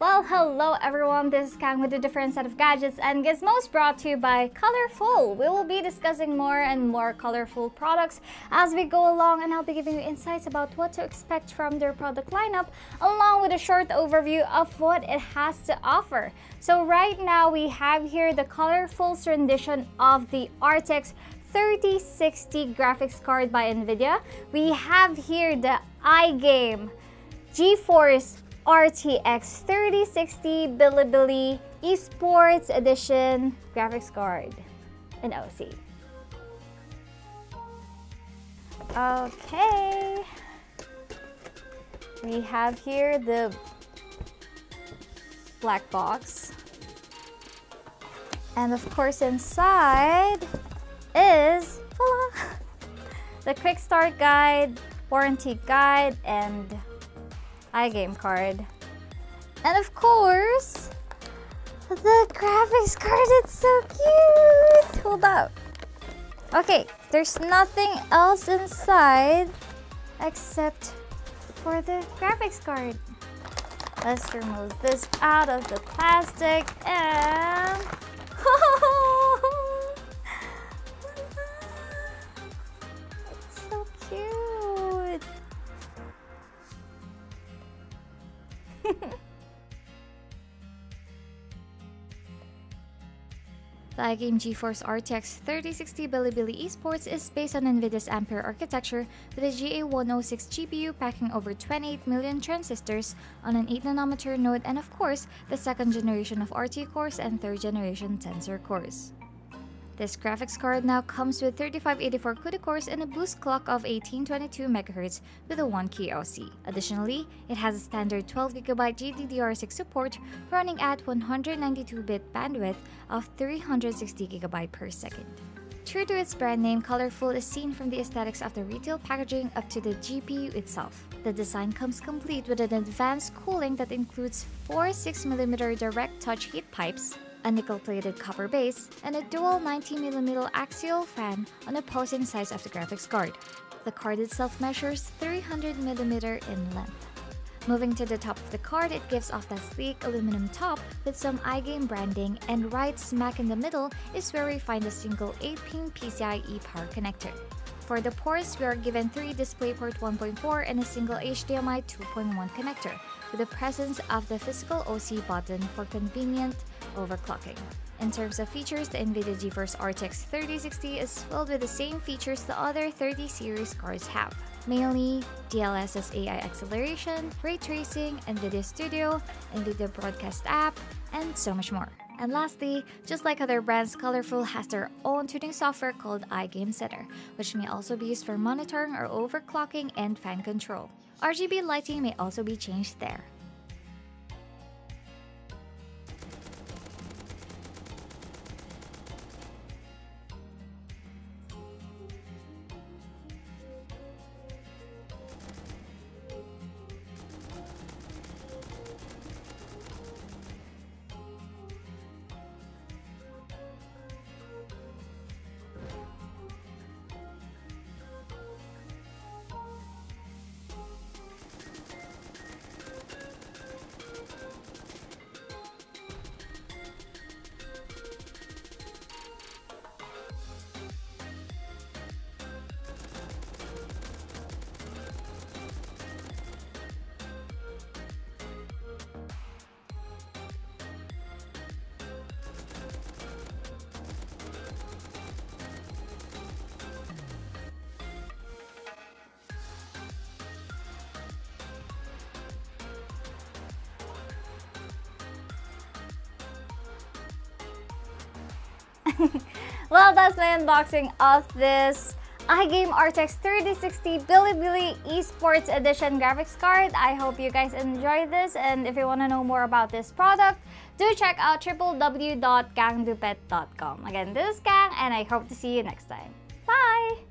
Well, hello everyone, this is Kang with a different set of gadgets and gizmos brought to you by Colorful. We will be discussing more and more colorful products as we go along, and I'll be giving you insights about what to expect from their product lineup, along with a short overview of what it has to offer. So right now we have here the Colorful's rendition of the RTX 3060 graphics card by NVIDIA. We have here the iGame GeForce RTX 3060 Bilibili Esports Edition graphics card in OC. Okay, we have here the black box, and of course inside is voila, the quick start guide, warranty guide, and iGame card. And of course, the graphics card. It's so cute! Hold up. Okay, there's nothing else inside except for the graphics card. Let's remove this out of the plastic and... It's so cute! The iGame GeForce RTX 3060 Bilibili Esports is based on NVIDIA's Ampere architecture with a GA106 GPU packing over 28 million transistors on an 8nm node, and of course, the second generation of RT cores and third generation Tensor cores. This graphics card now comes with 3584 CUDA cores and a boost clock of 1822 MHz with a 1-key OC. Additionally, it has a standard 12GB GDDR6 support running at 192-bit bandwidth of 360GB per second. True to its brand name, Colorful is seen from the aesthetics of the retail packaging up to the GPU itself. The design comes complete with an advanced cooling that includes 4 6mm direct touch heat pipes, a nickel-plated copper base, and a dual 90mm axial fan on the opposing sides of the graphics card. The card itself measures 300mm in length. Moving to the top of the card, it gives off that sleek aluminum top with some iGame branding, and right smack in the middle is where we find a single 8-pin PCIe power connector. For the ports, we are given 3 DisplayPort 1.4 and a single HDMI 2.1 connector, with the presence of the physical OC button for convenient overclocking. In terms of features, the NVIDIA GeForce RTX 3060 is filled with the same features the other 30 series cards have, mainly DLSS AI acceleration, ray tracing, NVIDIA Studio, NVIDIA Broadcast app, and so much more. And lastly, just like other brands, Colorful has their own tuning software called iGame Center, which may also be used for monitoring or overclocking and fan control. RGB lighting may also be changed there. Well, that's my unboxing of this iGame RTX 3060 Bilibili Esports Edition graphics card. I hope you guys enjoyed this, and if you want to know more about this product, do check out www.kangdupet.com. Again, this is Kang, and I hope to see you next time. Bye!